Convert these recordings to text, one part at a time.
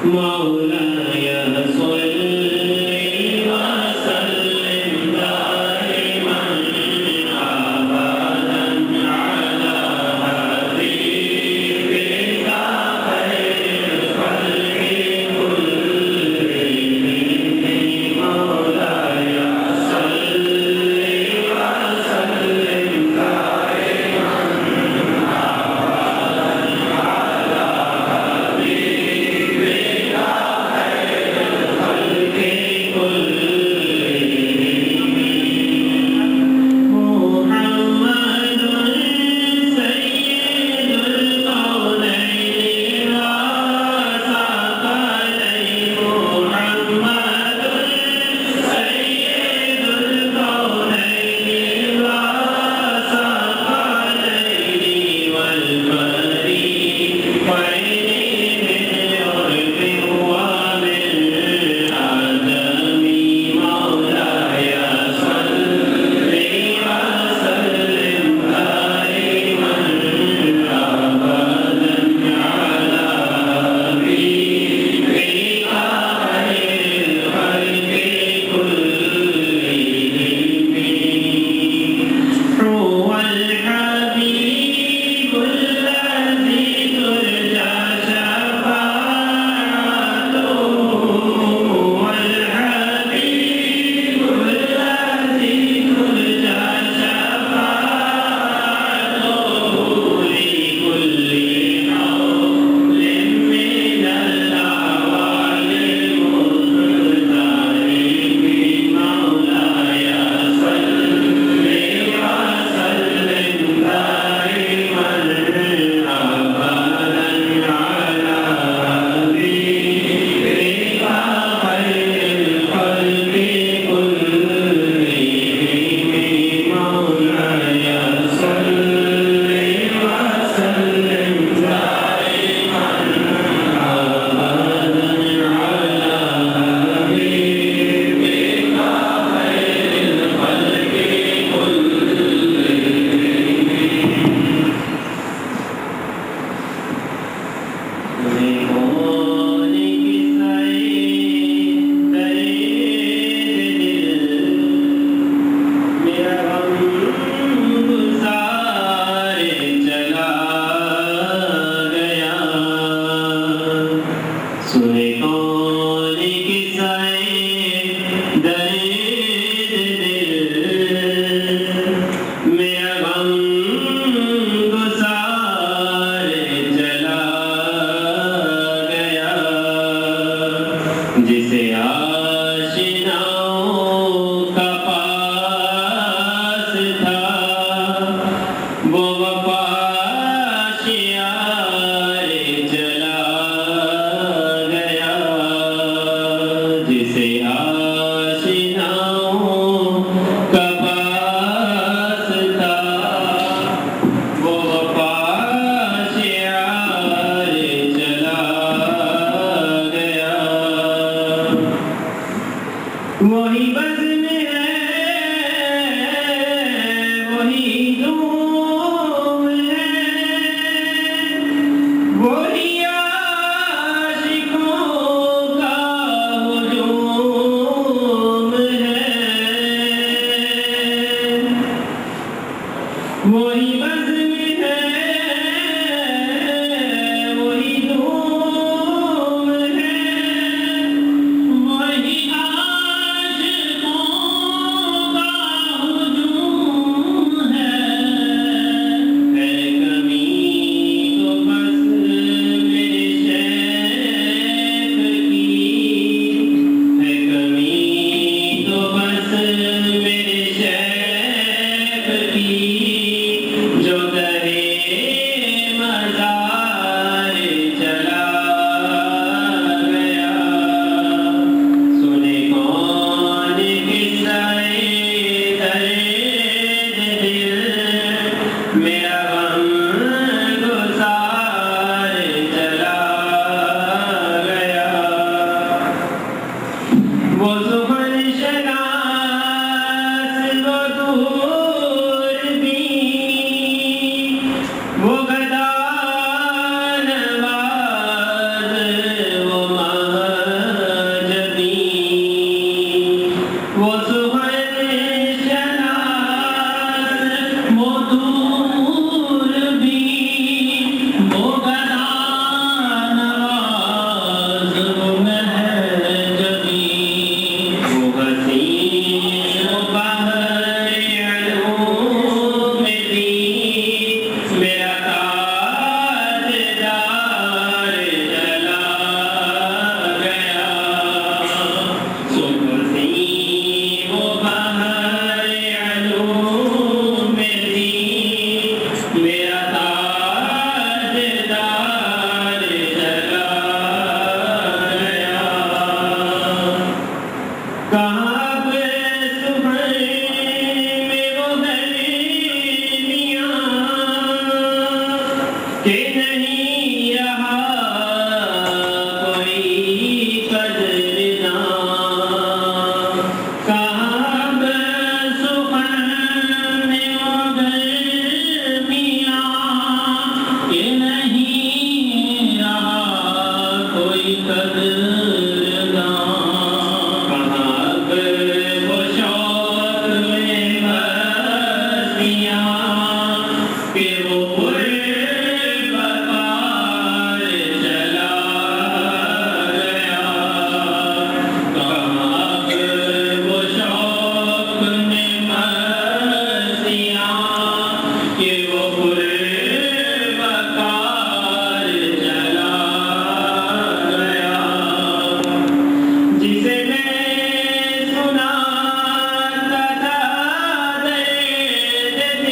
وہ زبان شناس وہ دور بھی جسے میں سنا تھا درد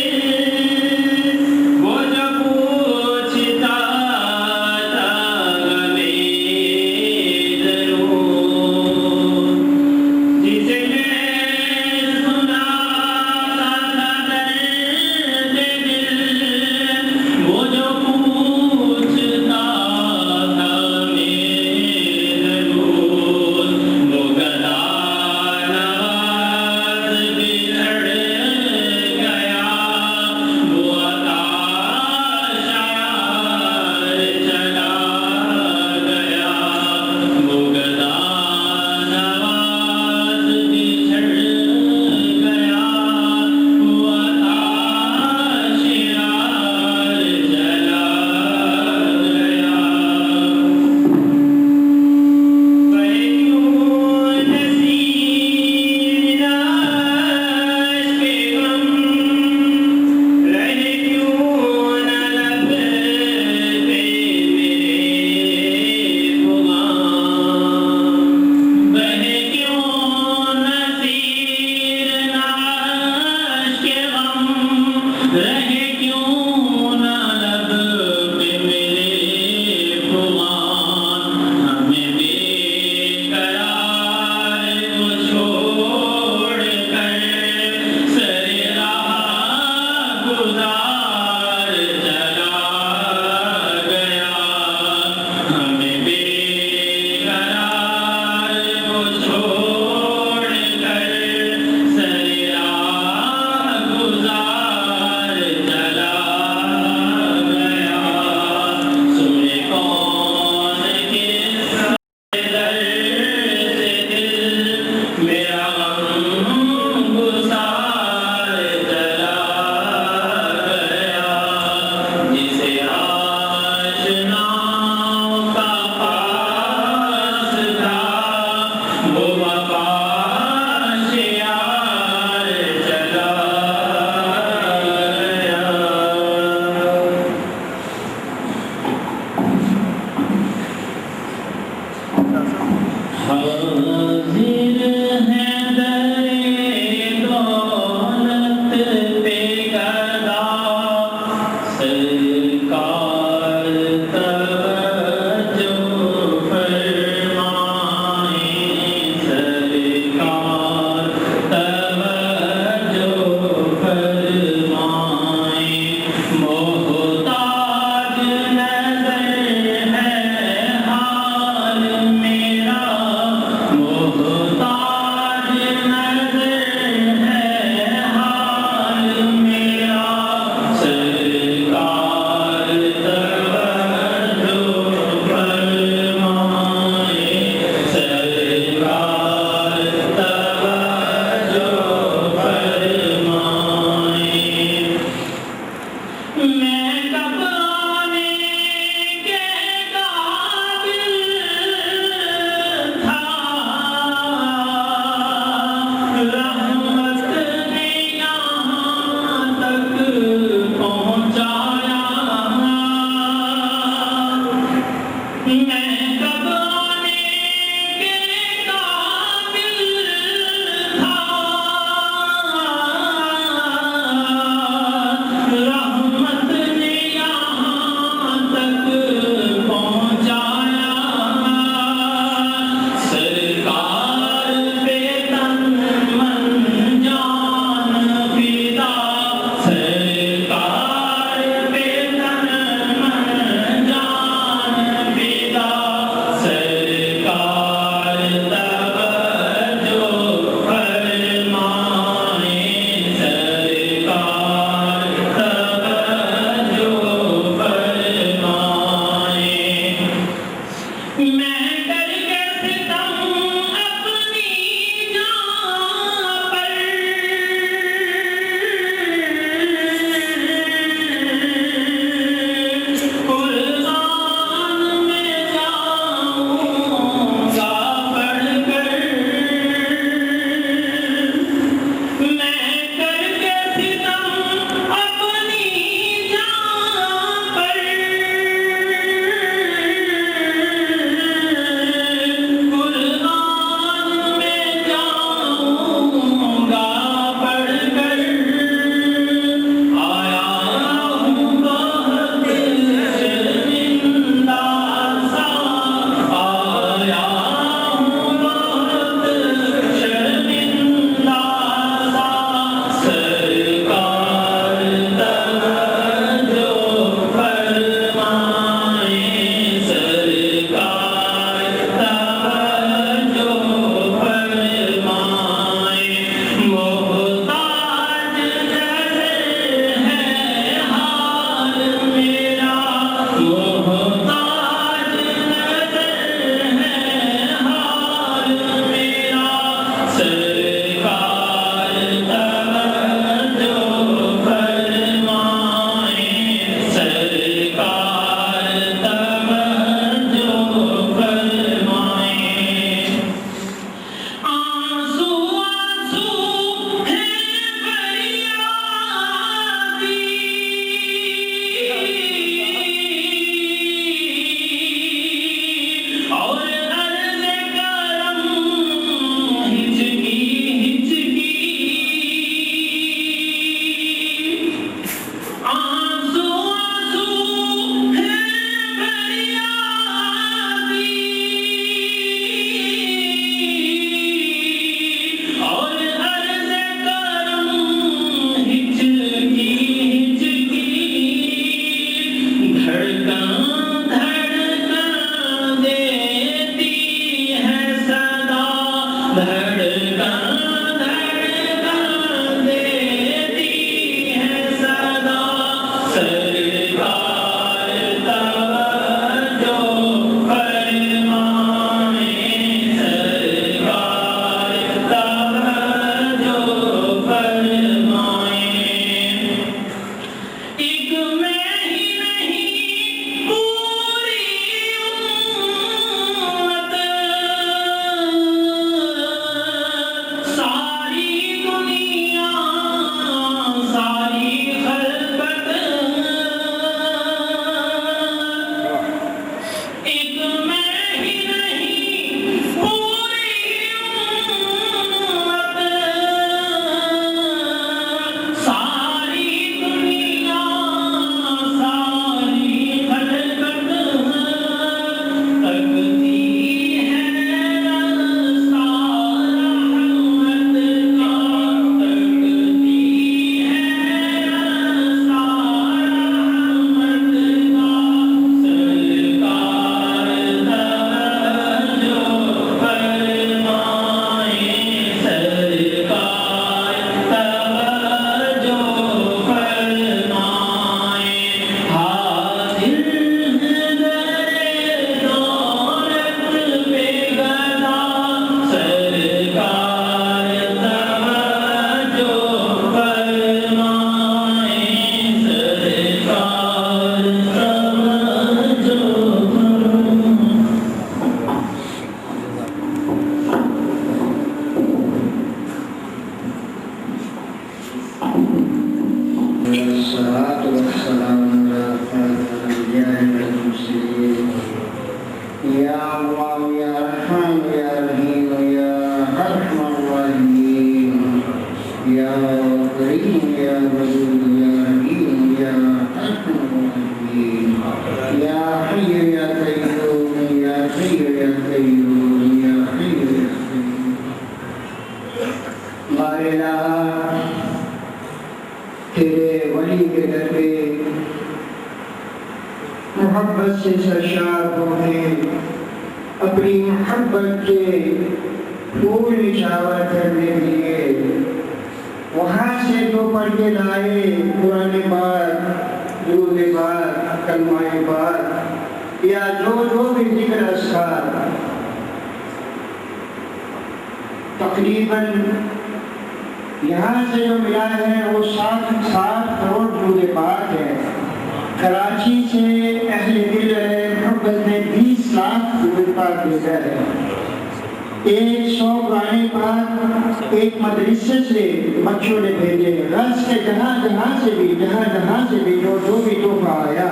الله يا رحمن يا رحيم يا أرحم الراحمين يا كريم يا ودود يا رحيم يا أرحم الراحمين يا حي يا قيوم يا حي يا قيوم يا حي يا قيوم لا إله تیرے ولی کے در پہ محبت سے سرشار ہونے اپنی محبت کے پھول نچھاور کرنے کے لیے وہاں سے جو پڑھ کے لائے قرآن پاک، درود پاک، کلمہ پاک یا جو بھی ذکر اذکار تقریباً یہاں سے جو ملا ہے وہ 7 کروڑ درود پاک ہے۔ کراچی سے اہل دل محبت نے 20 لاکھ درود پاک بھیجا ہے۔ 100 قرآن پاک ایک مدرسے سے بچوں نے بھیجے، غرض کے جہاں سے بھی جو بھی تحفہ آیا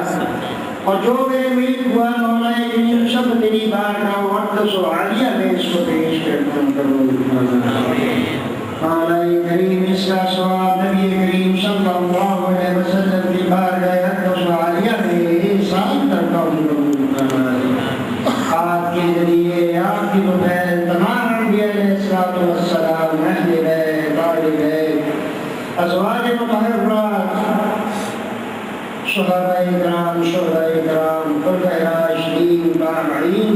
اور جو میرے ملک ہوا مولا کریم سب تیری بارگاہ و اقدس و عالیہ میں اس کو پیش کرتا ہوں۔ مولا کریم اس کا ثواب نبی کریم صلی اللہ علیہ وسلم کی بارگاہ اقدس و عالیہ میں احسان کرتا ہوں۔ آپ کے ذریعے آپ کی بفیل تمام انبیاء علیہ السلام، اہل بیت، آل بیت، ازواج مطہرات، شہداء کرام، خلفاء راشدین، تابعین،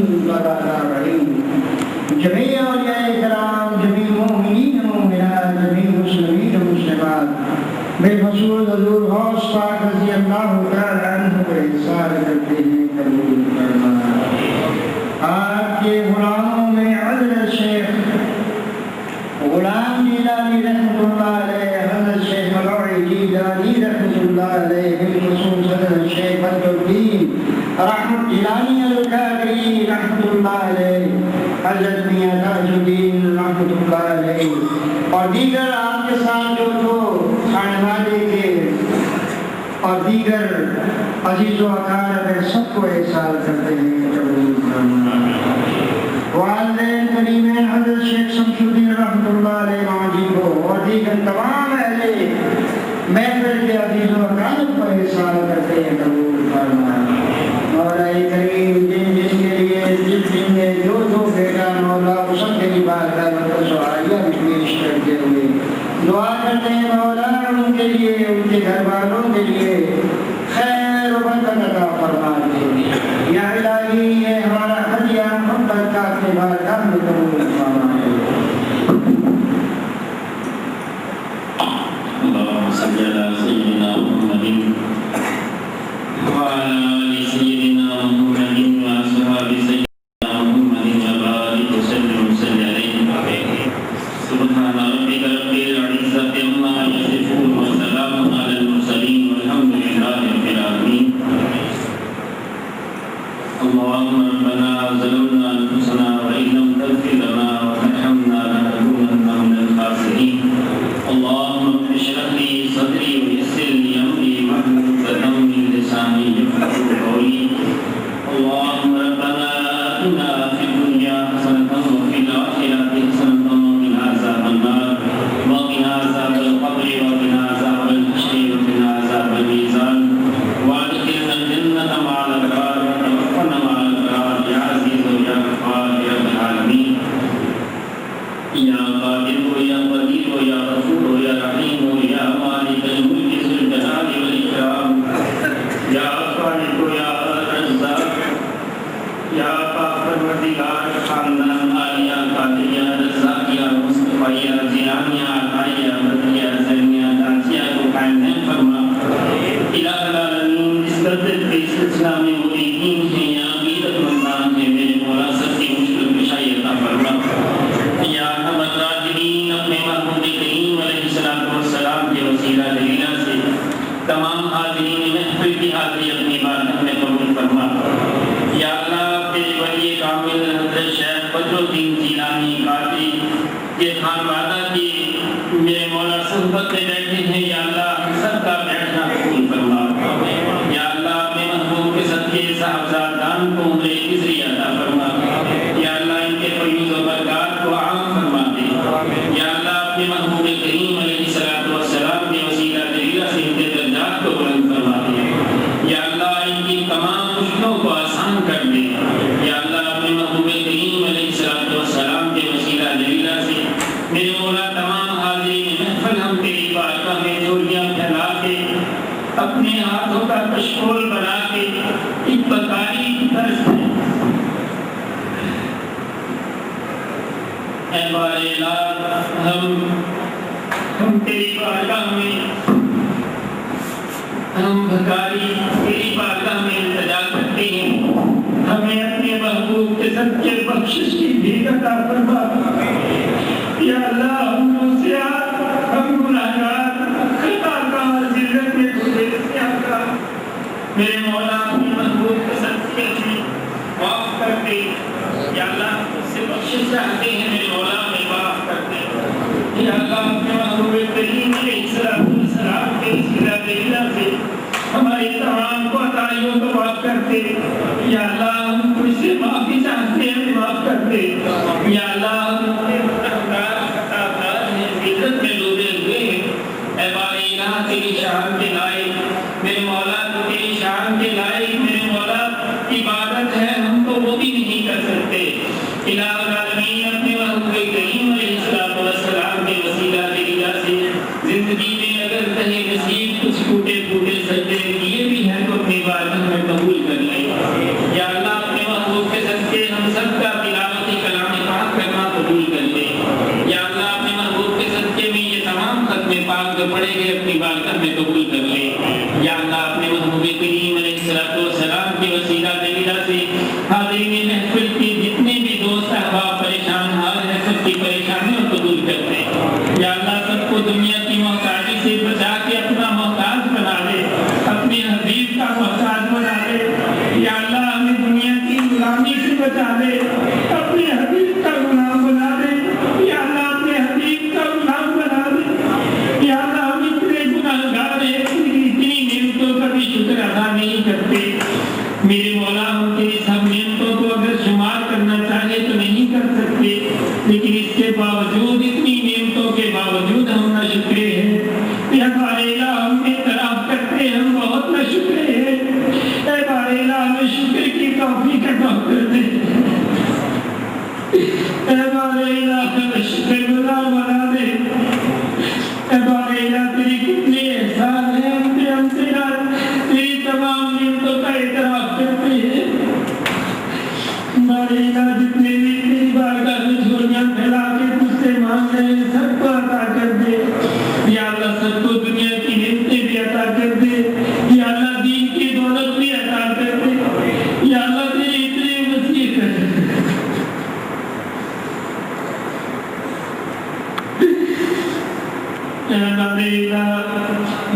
جمیع اولیاء کرام، جمیع مومنین مومنات، جمیع مسلمین مسلمات، بالخصوص حضور غوث پاک رضی اللہ تعالی عنہ کو احسان کرتے ہیں قبول فرمائے۔ آپ کے غلاموں میں حضرت شیخ غلام جیلانی رحمۃ اللہ علیہ، حضرت شیخ ملوعی جیلانی رحمۃ اللہ علیہ، بالخصوص حضرت شیخ بدر الدین رحمۃ جیلانی القادری رحمۃ اللہ علیہ، حضرت میاں تاج الدین رحمۃ اللہ علیہ اور دیگر آپ کے ساتھ جو کھانے والے کے اور دیگر عزیز و اقارب سب کو احسان کرتے ہیں۔ والدین کریمین حضرت شیخ شمس الدین رحمۃ اللہ علیہ ماجی کو اور دیگر تمام اہل محفل کے عزیز و اقارب کو احسان کرتے ہیں قبول فرمائے۔ مولا کریم جن کے لیے جس دن نے جو بیٹا مولا سب کے لیے بارگاہ اقدس و عالیہ میں پیش کرتے ہوئے دعا کرتے ہیں مولا ان کے لیے، ان کے گھر والوں کے لیے خیر و برکت عطا فرما دے۔ یا الہی یہ ہمارا ہدیہ محبت کا اپنے بارگاہ میں قبول فرمائے۔ اللهم صل على سيدنا محمد وعلى آل سيدنا محمد وأصحاب سيدنا محمد وبارك وسلم عليه۔ سبحان ربك رب العزة عما يصفون وسلام على المرسلين والحمد لله رب العالمين۔ اللهم ربنا ظلمنا أنفسنا وإن لم تغفر لنا وترحمنا لنكونن من الخاسرين۔ اللهم اشرح لي صدري ويسر لي أمري واحلل عقدة من لساني يفقهوا قولي۔ اللهم ربنا آتنا في الدنيا حسنة وفي الآخرة حسنة وقنا عذاب النار وقنا عذاب القبر وقنا عذاب الحشر وقنا عذاب الميزان وادخلنا الجنة مع الأبرار وتوفنا مع الأبرار يا عزيز يا غفار يا رب العالمين۔ یا قادر یا قدیر یا غفور یا رحیم یا مالک الملک ذو الجلال والاکرام، یا خالق یا رزاق، یا پاک پروردگار خاندان عالیہ قادریہ رزاقیہ مصطفیہ زیرانیہ عطائیہ بدریہ زرمیہ تاجیہ کو قائم فرما۔ الہ العالمین اس قدر کے سلسلہ میں مریدین ہیں یا عقیدت مندان ہیں، میرے مولا سب کی مشکل کشائی عطا فرما۔ یا ارحم الراحمین اپنے محبوب کریم علیہ السلام کے وسیلہ دلیلہ سے تمام حاضرین محفل کی حاضری اپنی بارگاہ میں قبول فرما۔ یا اللہ تیرے ولی کامل حضرت شیخ بدر الدین جیلانی قادری کے خانوادہ کی میرے مولا صحبت میں بیٹھے ہیں، یا اللہ سب کا بیٹھنا قبول فرما۔ یا اللہ اپنے محبوب کے صدقے صاحبزادگان کو عمر عزری عطا فرما۔ اپنے ہاتھوں کا کشکول بنا کے ایک بکاری کی طرف ہے۔ اے بارے الہ، ہم تیری بارگاہ میں، ہم بھکاری تیری بارگاہ میں التجا کرتے ہیں، ہمیں اپنے محبوب کے صدقے بخشش کی بھیک عطا فرما۔ یا اللہ، ہم نوسیات، ہم گناہگار، خطا کار، ذلت میں ڈوبے سیاہکار، میرے مولا اپنے محبوب کے صدقے میں معاف کر دے۔ یا اللہ، اس سے بخشش چاہتے ہیں، میرے مولا ہمیں معاف کر دے۔ یا اللہ، اپنے محبوب کریم علیہ السلام کے وسیلہ دلہ سے ہماری تمام کوتاہیوں کو معاف کر دے۔ یا اللہ، ہم تجھ سے معافی چاہتے ہیں، معاف کر دے۔ یا اللہ، ہم اپنے گناہگار خطاکار ہیں، ذلت میں ڈوبے ہوئے ہیں۔ اے بارے الہ، تیری شان کے لائق، میرے مولا تو تیری شان کے لائق، میرے مولا عبادت ہے، ہم تو وہ بھی نہیں کر سکتے۔ الہ العالمین، اپنے محبوب کریم علیہ السلام کے وسیلہ دلہ سے زندگی میں اگر کہیں نصیب کچھ ٹوٹے پھوٹے سجدے کیے بھی ہیں تو اپنی بارگاہ میں قبول کر لیں۔ یا اللہ، اپنے محبوب کے صدقے ہم سب کا تلاوت کلام پاک کرنا قبول کر لیں۔ یا اللہ، اپنے محبوب کے صدقے میں یہ تمام ختم پاک جو پڑھے گئے اپنی بارگاہ میں قبول کر لیں۔ یا اللہ، اپنے محبوب کریم علیہ السلام کے وسیلہ دلہ سے حاضرین محفل کے جتنے بھی دوست احباب پریشان حال ہیں، سب کی پریشانیوں کو دور کر دیں۔ یا اللہ، سب کو دنیا کی محتاجی سے بچا کے اپنا محتاج بنا دے، اپنے حبیب کا محتاج بنا دے۔ یا اللہ، ہمیں دنیا کی غلامی سے بچا دے، اپنے حبیب کا غلام بنا دے۔ یا اللہ، اپنے حبیب کا غلام بنا دے۔ یا اللہ، ہم اتنے گناہگار ہیں، اتنی نعمتوں کا بھی شکر ادا نہیں کرتے۔ میرے مولا، ہم تیری سب نعمتوں کو اگر شمار کرنا چاہے تو نہیں کر سکتے، لیکن اس کے باوجود، اتنی نعمتوں کے باوجود ہم نہ شکرے ہیں۔ اے بارے الہ، ہم اعتراف کرتے ہیں، ہم بہت نہ شکرے ہیں۔ اے بارے الہ، ہمیں شکر کی توفیق عطا کر دے۔ اے بارے الہ، ہمیں شکر گزار بنا دے۔ اے بارے الہ، تیری کتنے احسان ہیں، ہم تیری تمام نعمتوں کا اعتراف کرتے ہیں۔ بارے الہ، جتنے بھی تیری بارگاہ میں جھولیاں پھیلا کے تجھ سے مانگ رہے ہیں، سب کو عطا کر دے۔ یا اللہ، سب کو دنیا کی نعمتیں بھی عطا کر دے۔ یا اللہ، دین کی دولت بھی عطا کر دے۔ یا اللہ، تیرے اتنے وسیع کر دے۔ اے بارے الہ،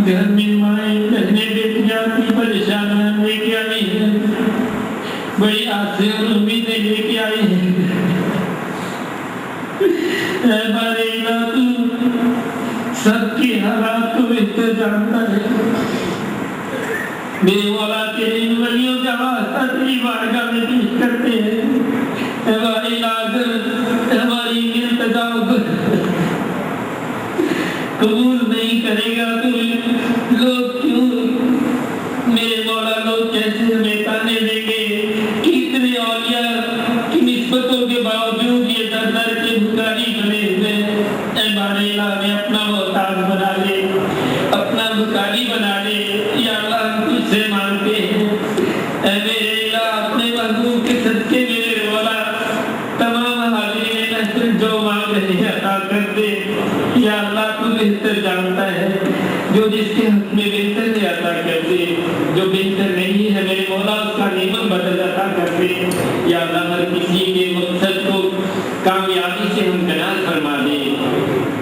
گھر میں مائیں بہنیں بیٹیاں کی پریشانیاں لے کے آئی ہیں، بڑی آسیں اور امیدیں لے کے آئی ہیں۔ اے بارے الہ، تو سب کے حالات کو بہتر جانتا ہے۔ میرے مولا، تیرے ان ولیوں کا واسطہ تیری بارگاہ میں پیش کرتے ہیں۔ اے بارے الہ، اگر ہماری التجا قبول نہیں کرے گا تو لوگ کیوں، میرے مولا، لوگ کیسے ہمیں تانے دیں گے کہ اتنے اولیاء کی نسبتوں کے باوجود یہ در در کے بھکاری بنے ہوئے ہیں۔ اے بارے الہ، ہمیں اپنا محتاج بنا دے، اپنا بھکاری بنا دے۔ یا اللہ، ہم تجھ سے مانگتے ہیں، اے میرے الہ، اپنے محبوب کے صدقے میرے مولا تمام حاضرین محفل جو مانگ رہے ہیں عطا کر دے۔ یا اللہ، تو بہتر جانتا ہے، جو جس کے حق میں بہتر ہے عطا کر دے، جو بہتر نہیں ہے میرے مولا اس کا نعمت بدل عطا کر دے۔ یا اللہ، ہر کسی کے مقصد کو کامیابی سے ہمکنار فرما دے۔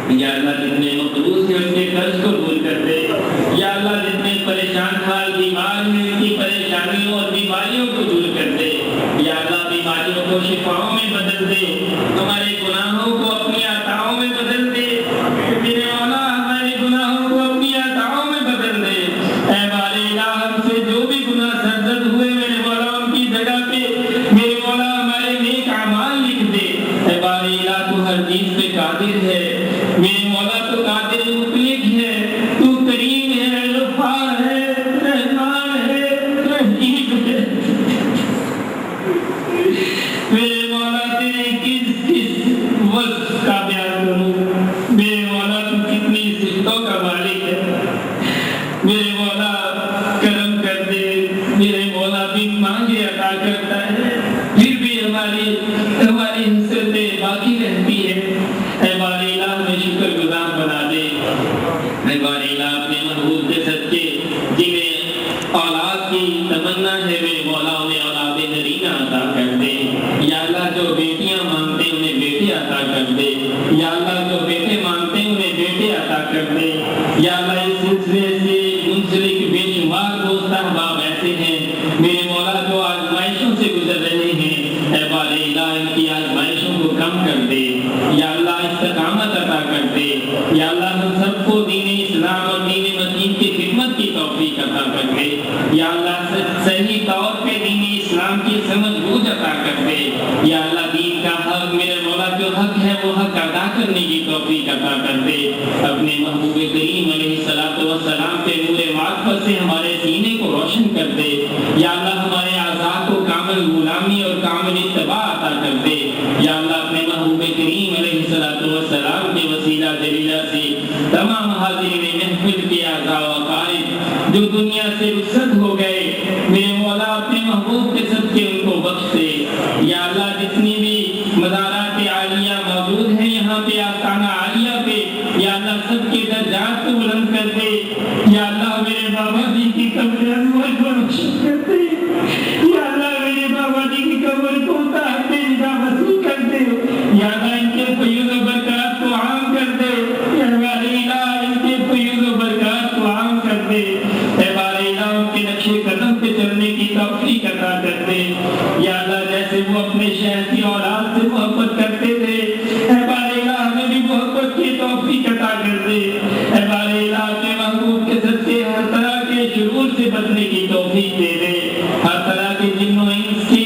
یا اللہ، جتنے مقروض ہیں ان کے قرض کو دور کر دے۔ یا اللہ، جتنے پریشان حال بیمار ہیں ان کی پریشانیوں اور بیماریوں کو دور کر دے۔ یا اللہ، بیماریوں کو شفاؤں میں بدل دے، ہمارے گناہوں کو اپنی عطاؤں میں بدل دے۔ میرے مولا، ہمارے گناہوں کو اپنی عطاؤں میں بدل دے۔ اے بارے الہ، ہم سے جو بھی گناہ سرزد ہوئے میرے مولا، ان کی جگہ پہ میرے مولا ہمارے نیک اعمال لکھ دے۔ اے بارے الہ، تو ہر چیز پہ قادر ہے، میرے مولا تو قادر مطلق ہے، تو کریم ہے، غفار ہے، رحمان ہے، رحیم ہے۔ میرے مولا، تیرے کس وصف کا بیان کروں، میرے مولا تو کتنی صفتوں کا مالک ہے۔ میرے مولا، محبوب کے صدقے جنہیں اولاد کی تمنا ہے میرے مولا انہیں اولاد نرینہ عطا کر دے. یا اللہ جو بیٹیاں مانگتے انہیں بیٹے عطا کر دے. یا اللہ جو بیٹے مانگتے انہیں بیٹے عطا کر دے. یا اللہ اس سلسلے سے منسلک بے شمار دوست احباب ایسے ہیں میرے مولا جو آزمائشوں سے گزر رہے ہیں. اے بار الہ ان کی آزمائشوں کو کم کر دے. یا اللہ استقامت عطا کر دے. یا اللہ ہم سب کو دین اسلام اور دین متین کی خدمت کی توفیق عطا کر دے. یا اللہ صحیح طور پہ دین اسلام کی سمجھ بوجھ عطا کر دے. یا اللہ دین کا حق میرے مولا جو حق ہے وہ حق ادا کرنے کی توفیق عطا کر دے. اپنے محبوب کریم علیہ الصلوۃ والسلام کے نور معرفت سے ہمارے سینے کو روشن کر دے. یا اللہ ہمارے اعضاء کو کامل غلامی اور کامل اتباع عطا کر دے. یا اللہ اپنے محبوب کریم علیہ الصلوۃ والسلام کے وسیلہ جلیلہ سے تمام حاضرین محفل کے اعضاء و اقارب جو دنیا سے رخصت ہو گئے میرے مولا اپنے محبوب کے صدقے ان کو بخش دے. یا اللہ جتنی بھی مزارات عالیہ موجود ہیں یہاں پہ آستانہ عالیہ پہ یا اللہ سب کے درجات کو بلند کر دے. یا اللہ میرے بابا جی کی قبر انور کو روشن کر دے. یا اللہ میرے بابا جی کی قبر کو تحت نگاہ وسیع کر دے. یا اللہ ان کے فیض و برکات کو عام کر دے. یا اللہ ان کے فیض و برکات کو عام کر دے. اے بار الہ ان کے نقش قدم پہ چلنے کی توفیق عطا کر دے. یا اللہ جیسے وہ اپنے شہر کی اولاد سے محبت کرتے تھے اے بار الہ ہمیں بھی محبت کی توفیق عطا کر دے. اے بار الہ کے محبوب کے صدقے ہر طرح کے شرور سے بچنے کی توفیق دے دے. ہر طرح کے جن و انس کی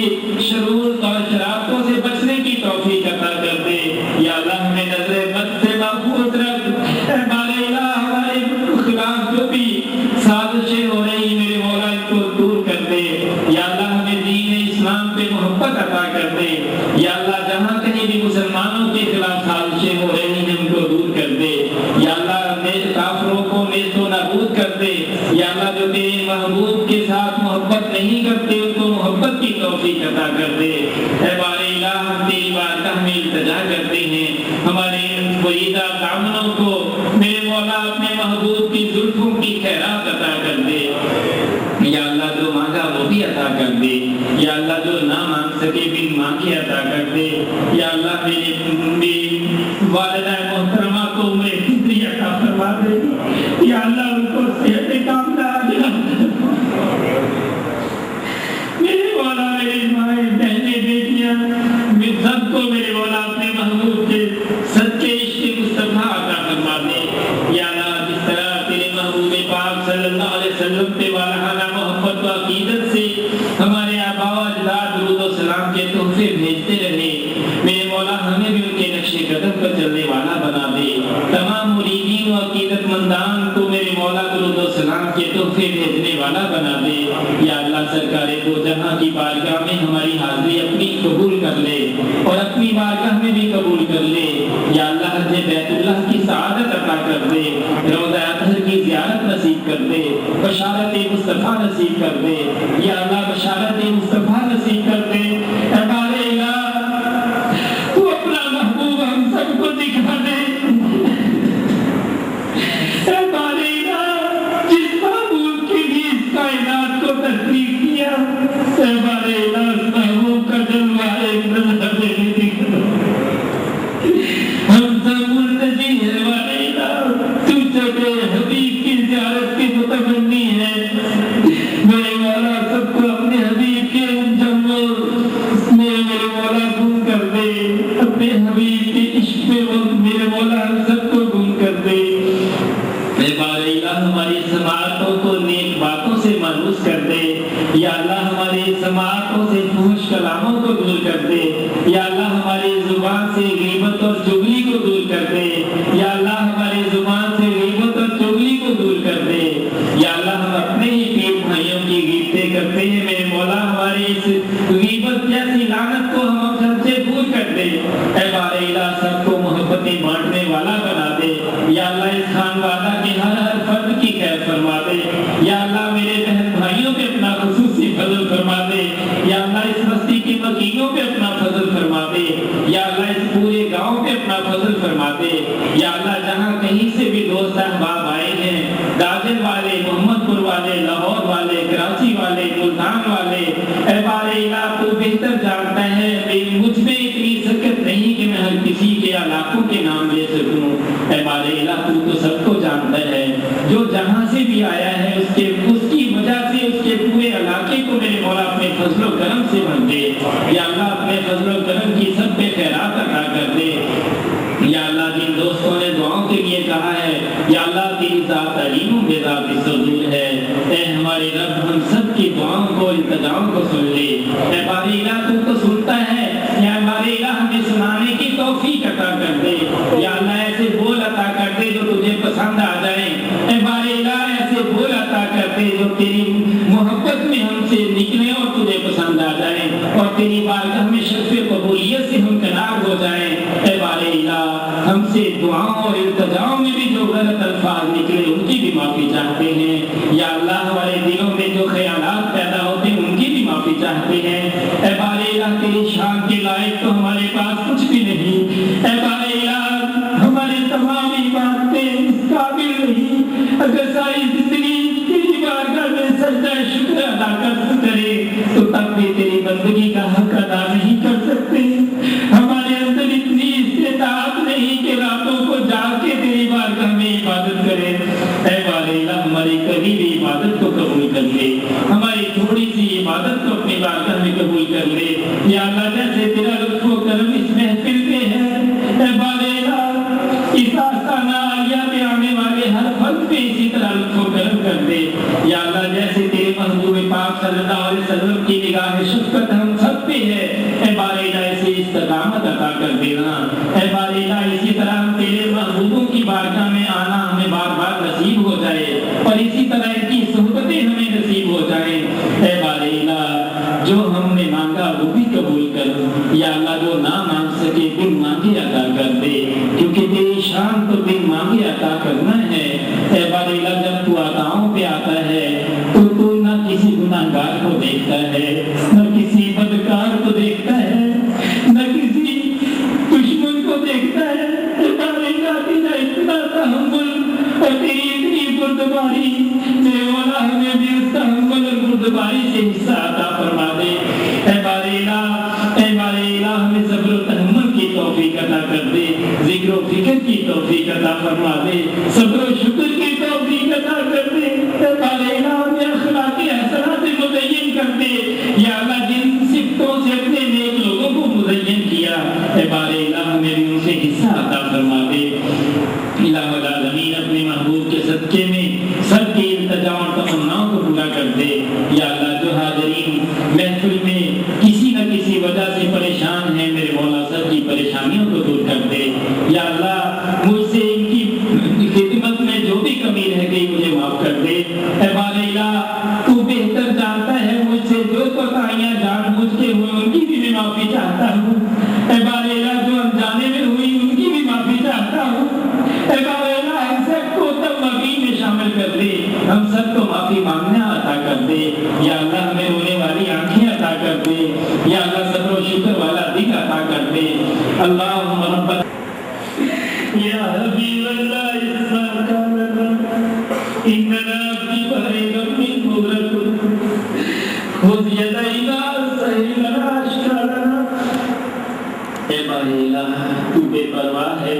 شرور اور شرارتوں سے بچنے کی توفیق عطا کر دے. یا اللہ ہمیں نظر بد سے محفوظ رکھ. اے بار الہ ہمارے خلاف جو بھی سازشیں ہو رہی میرے مولا ان کو دور کر دے. یا اللہ ہمیں دین اسلام پہ محبت عطا کر دے. یا اللہ جہاں کہیں بھی مسلمانوں کے خلاف سازشیں ہو رہی ہیں ان کو دور کر دے. یا اللہ کافروں کو نیست و نابود کر دے. یا اللہ جو تیرے محبوب کے ساتھ محبت نہیں کرتے ان کو محبت کی توفیق عطا کر دے. اے بار الہ ہم تیری بارگاہ میں التجا کرتے ہیں ہمارے بریدہ دامنوں کو میرے مولا اپنے محبوب کی زلفوں کی خیرات عطا کر دے. یا اللہ جو مانگا وہ بھی عطا کر دے. یا اللہ جو نہ مانگ سکے بن مانگے عطا کر دے. یا اللہ میری والدہ محترمہ کو عمر فطری عطا فرما دے. یا اللہ ان کو صحت کاملہ عاجلہ میرے مولا میری مائیں بہنیں بیٹیاں سب کو میرے مولا اپنے محبوب کے صدقے عشق مصطفیٰ عطا فرما دے. یا اللہ جس طرح تیرے محبوب پاک صلی اللہ علیہ وسلم پہ والہانہ محبت و عقیدت سے ہمارے آباء و اجداد درود و سلام کے تحفے بھیجتے رہے میرے مولا ہمیں بھی ان کے نقش قدم پر چلنے والا بنا دے. تمام مریدین و عقیدت مندان کو میرے مولا درود و سلام کے تحفے بھیجنے والا بنا دے. یا اللہ سرکار دو جہاں کی بارگاہ میں ہماری حاضری اپنی قبول کر لے اور اپنی بارگاہ میں بھی قبول کر لے. یا اللہ حج بیت اللہ کی سعادت عطا کر دے. روضہ اطہر کی زیارت نصیب کر دے. بشارت مصطفیٰ نصیب کر دے. یا اللہ بشارت مصطفیٰ نصیب کر دے. اے بار الہ تو اپنا محبوب ہم سب کو دکھا دے. اے بار الہ جس محبوب کے لیے اس کائنات کو تخلیق کیا اے بار الہ اس محبوب کا جلوہ ایک نظر میں دکھا. ہم سب منتظر ہیں بار الہ تو چلے حبیب کی زیارت کے متمنی ہے. میرے مولا سب کو اپنے حبیب کے جمع میں میرے مولا گم کر دے. اپنے حبیب کے عشق میں میرے مولا ہم سب کو گم کر دے. اے بار الہ ہماری سماعتوں کو نیک باتوں سے مانوس کر دے. یا اللہ ہماری سماعتوں سے فحش کلاموں کو دور کر دے. یا اللہ ہماری زبان سے غیبت اور چغلی کو دور کر دے. یا اللہ ہماری زبان سے غیبت اور چغلی کو دور کر دے. یا اللہ ہم اپنے ہی پیر بھائیوں کی غیبتیں کرتے ہیں میرے مولا ہماری اس غیبت جیسی لعنت کو ہم سب سے دور کر دے. اے بار الہ سب کو محبتیں بانٹنے والا بنا دے. یا اللہ اس خانوادہ کے ہر فرد کی خیر فرما دے. یا اللہ میرے بہن بھائیوں پہ اپنا خصوصی فضل فرما دے. یا اللہ اس بستی کے مکینوں پہ اپنا فضل فرما دے. یا اللہ اس پورے گاؤں پہ اپنا فضل فرما دے. یا اللہ جہاں کہیں سے بھی دوست احباب آئے ہیں داجل والے والے، محمد پور والے، لاہور والے، کراچی والے، ملتان والے، اے بار الہ تو بہتر جانتا ہے، مجھ میں اتنی سکت نہیں کہ میں ہر کسی کے علاقوں کے نام لے سکوں۔ اے بار الہ تو سب کو جانتا ہے، جو جہاں سے بھی آیا ہے اس کی وجہ سے اس کے پورے علاقے کو میرے مولا اپنے فضل و کرم سے بھر دے۔ یا اللہ اپنے فضل و کرم کی سب پہ خیرات عطا کر دے۔ یا اللہ جن دوستوں نے دعاؤں کے لیے کہا ہے، یا اللہ تیری ذات علیم و بے ذات صدور ہے، اے ہمارے رب ہم سب کی دعاؤں کو التجاؤں کو سن لے۔ اے بار الہ تو سنتا ہے، یا بار الہ ہمیں سنانے کی توفیق عطا کر دے۔ یا اللہ ایسے بول عطا کر دے جو تجھے پسند آ جائیں۔ اے بار الہ ایسے بول عطا کر دے جو تیری محبت میں ہم سے نکلے اور تجھے پسند آ جائیں، اور تیری بارگاہ میں شرف قبولیت سے ہم کنار ہو جائیں۔ اے بار الہ ہم سے دعاؤں اور التجاؤں میں بھی جو غلط الفاظ نکلے ان کی بھی معافی چاہتے ہیں۔ یا اللہ ہمارے دلوں میں جو خیالات پیدا ہوتے ہیں ان کی بھی معافی چاہتے ہیں۔ اے بار الہ تیری شان کے لائق تو ہمارے پاس کچھ بھی نہیں۔ اے بار الہ ہمارے تمام عبادتیں اس قابل نہیں، اگر ساری زندگی تیری بارگاہ میں سجدہ شکر ادا کرے تو تب بھی تیری بندگی کا حق ادا نہیں کر سکتے۔ ہمارے اندر اتنی استطاعت نہیں کہ راتوں کو جاگ کے تیری بارگاہ میں عبادت کرے۔ اے بار الہ ہماری کبھی بھی عبادت کو قبول کر لے، ہماری تھوڑی سی عبادت کو اپنی بارگاہ میں قبول کر لے۔ یا اللہ جیسے تیرا لطف و کرم اس محفل پہ ہے، اے بار الہ اس آستانہ عالیہ پہ آنے والے ہر فرد پہ اسی طرح لطف و کرم کر دے۔ یا اللہ جیسے تیرے محبوب پاک صلی اللہ علیہ وسلم کی نگاہ شفقت ہم سب پہ ہے، اے بار الہ اسے استقامت عطا کر دینا۔ اے بار الہ اسی طرح ہم تیرے محبوبوں کی بارگاہ میں آنا ہمیں بار بار نصیب ہو جائے، اور اسی طرح ان کی صحبتیں ہمیں نصیب ہو جائیں۔ اے بار الہ جو ہم نے مانگا وہ بھی قبول کر۔ یا اللہ جو نہ مانگ سکے بن مانگے عطا کر دے، کیونکہ تیری شان تو بن مانگے عطا کرنا ہے۔ اے بار الہ جب تو عطاؤں پہ آتا ہے تو نہ کسی گناہگار کو دیکھتا ہے، نہ کسی بدکار کو دیکھتا ہے، نہ کسی دشمن کو دیکھتا ہے۔ اے بار الہ تیرا اتنا تحمل اور تیری اتنی بردباری، میرے مولا ہمیں بھی اس تحمل اور بردباری سے حصہ عطا فرما دے۔ اے بار الہ ہمیں صبر و تحمل کی توفیق عطا کر دے، ذکر و فکر کی توفیق عطا فرما دے، صبر و شکر کی توفیق عطا کر دے۔ اے بار الہ ہمیں اخلاق حسنات مزین کر دے۔ یا اللہ جن صفتوں سے اپنے نیک لوگوں کو مزین کیا، اے بار الہ ہمیں بھی ان سے حصہ عطا فرما دے۔ الہ العالمین اپنے محبوب کے صدقے میں سب کی التجاؤں اور تمناؤں کو پورا کر دے۔ یا اللہ جو حاضرین محفل میں کسی نہ کسی وجہ سے پریشان ہیں، میرے مولا سب کی پریشانیوں کو دور کر دے۔ یا اللہ مجھ سے ان کی خدمت میں جو بھی کمی رہ گئی مجھے معاف کر دے۔ اے بار الہ تو بہتر جانتا ہے، مجھ سے جو کوتاہیاں جان بوجھ کے ہوئے ان کی بھی میں معافی چاہتا ہوں۔ اے بار الہ جو انجانے میں ہوئی ان کی بھی معافی چاہتا ہوں۔ اے بار الہ ہم سب کو تب معافی میں شامل کر دے، ہم سب کو معافی مانگنا عطا کر دے۔ یا اللہ ہمیں رونے والی آنکھیں عطا کر دے، یا اللہ صبر و شکر والا دل عطا کر دے۔ اللہم ربنا یا حبیب اللہ اسلام کا اننا فی بحر غم مغرق خذ یدینا سہل لنا اشکالنا۔ اے بار الہ تو بے پرواہ ہے،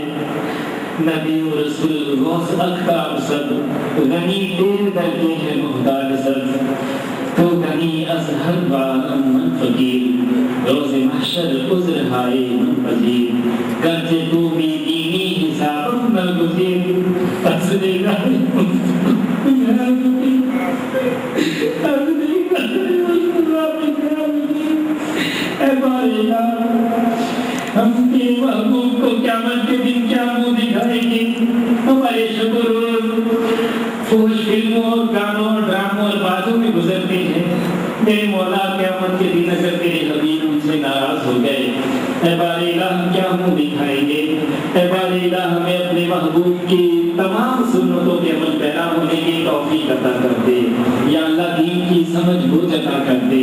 نبی و رسول غوث اختاب سب غنی تیر درگی ہے محتاج سب، تو غنی از ہر بار من فقیر روز محشر عذر ہائے من پذیر، گرچہ تو بھی دینی حساب نگزیر اصلے گاہی اے بار الہ ہم کے محبوب کو قیامت کے دن کیا منہ دکھائیں گے؟ ہمارے شب و روز فحش فلموں اور گانوں اور ڈراموں اور بازوں میں گزرتے ہیں۔ میرے مولا قیامت کے دن اگر تیرے حبیب مجھ سے ناراض ہو گئے، اے بار الہ ہم کیا منہ دکھائیں گے؟ اے بار الہ ہمیں اپنے محبوب کی تمام سنتوں کے عمل پیرا ہونے کی توفیق عطا کر دے۔ یا اللہ دین کی سمجھ بوجھ عطا کر دے۔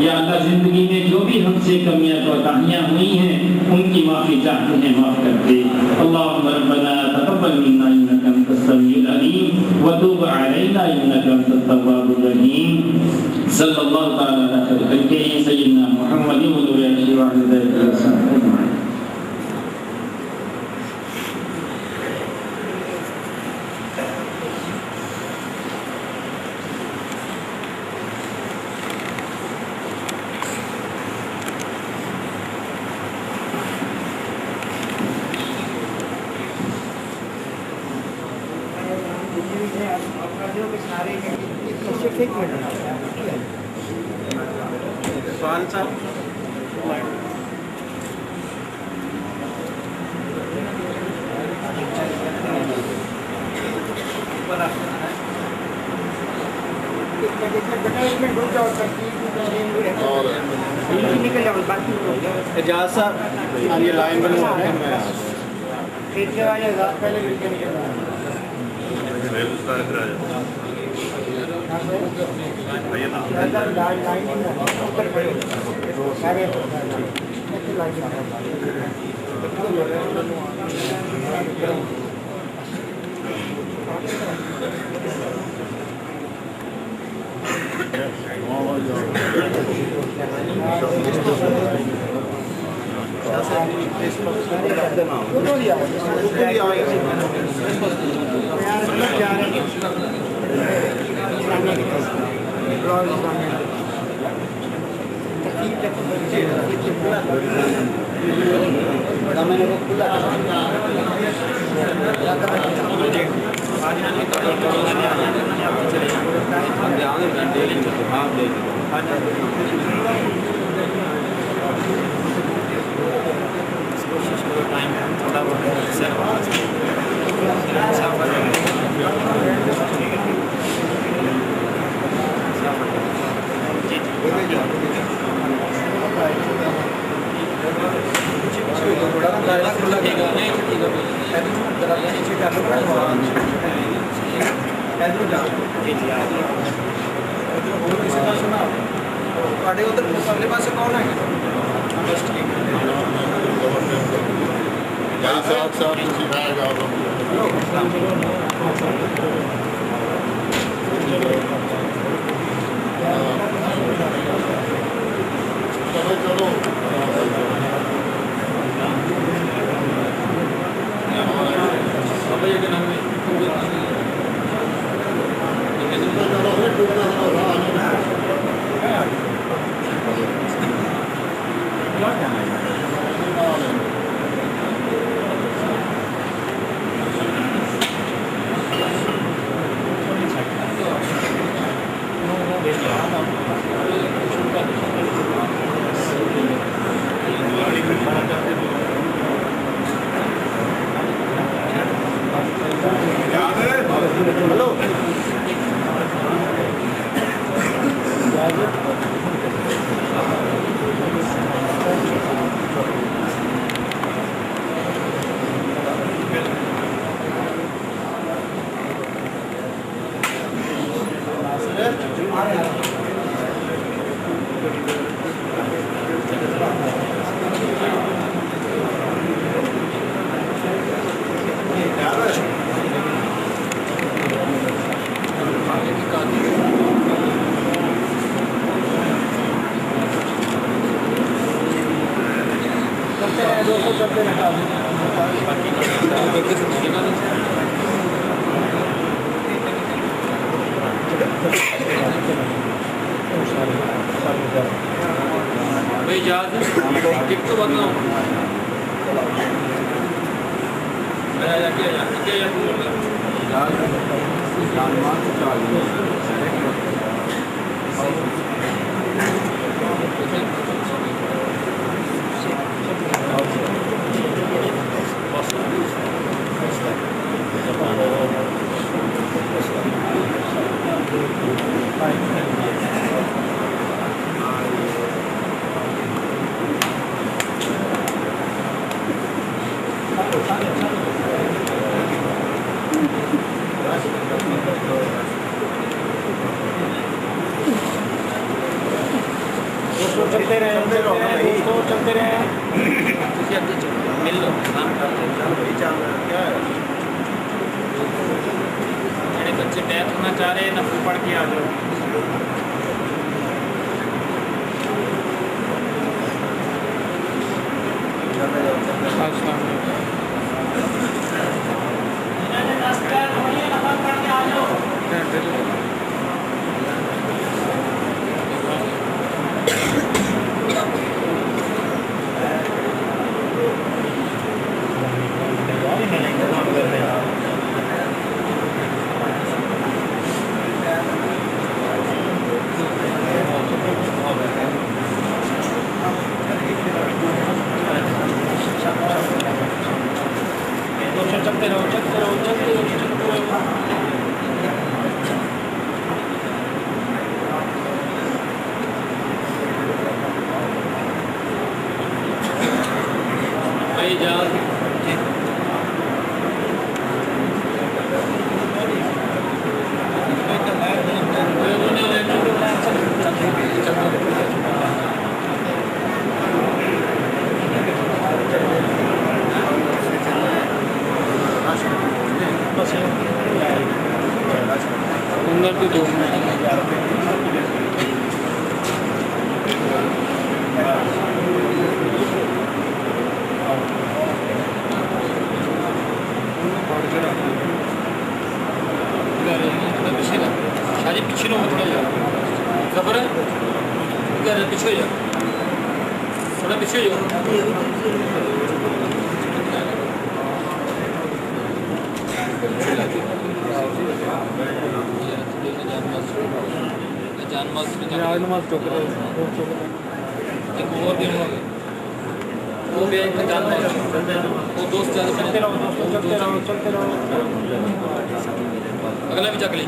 یا اللہ زندگی میں جو بھی ہم سے کمیاں کوتاہیاں ہوئی ہیں ان کی معافی چاہتے ہیں، معاف کر دے۔ اللہم ربنا تقبل منا انک انت السمیع العلیم وتوب علینا انک انت التواب الرحیم۔ صلی اللہ تعالی علی خیر خلقہ سیدنا محمد وعلى آلہ وصحبہ اجمعین۔ سوال صاحب اجاز صاحب یہ لائن بنوا رہے ہیں چلتے رہے دوستوں چلتے رہے مل لو میرے بچے بیت ہونا چاہ رہے ہیں نفل پڑھ کے آ جاؤ اگلا بھی چک لی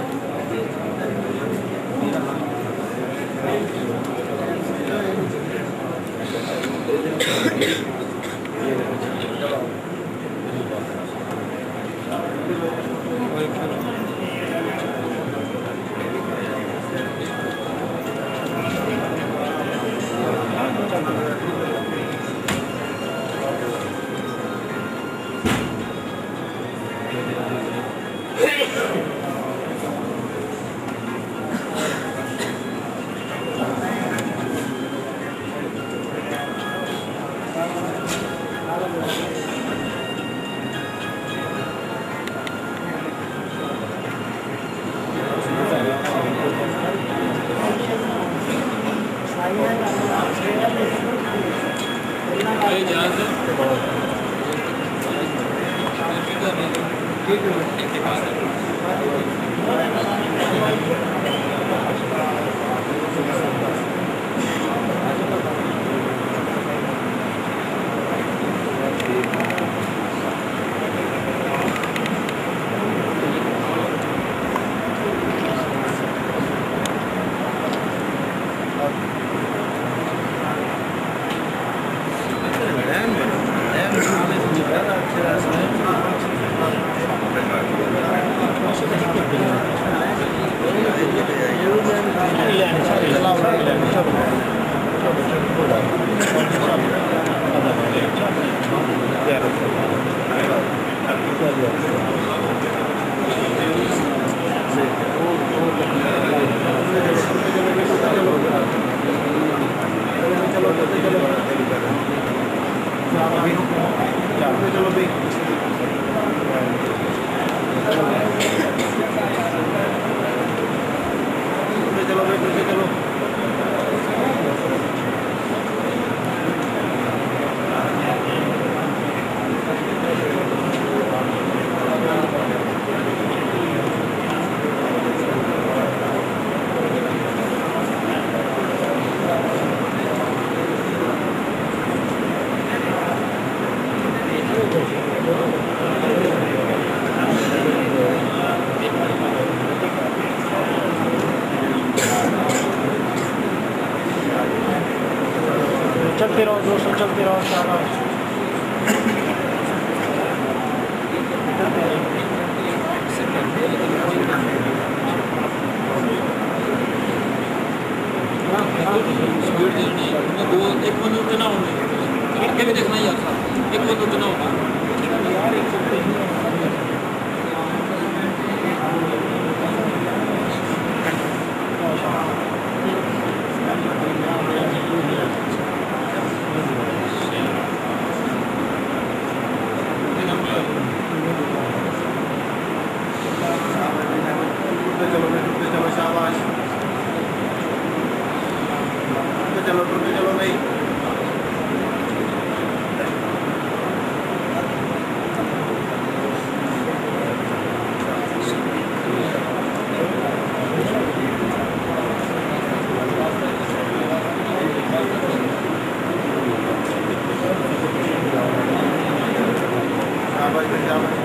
چلتے رہو دوستوں چلتے رہو شاباش اسپیڈ تو دو ایک بندے تو نہ ہونے یہ بھی دیکھنا ہی آپ ایک بندے تو نہ ہوگا چلو بھائی چلو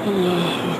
اللہ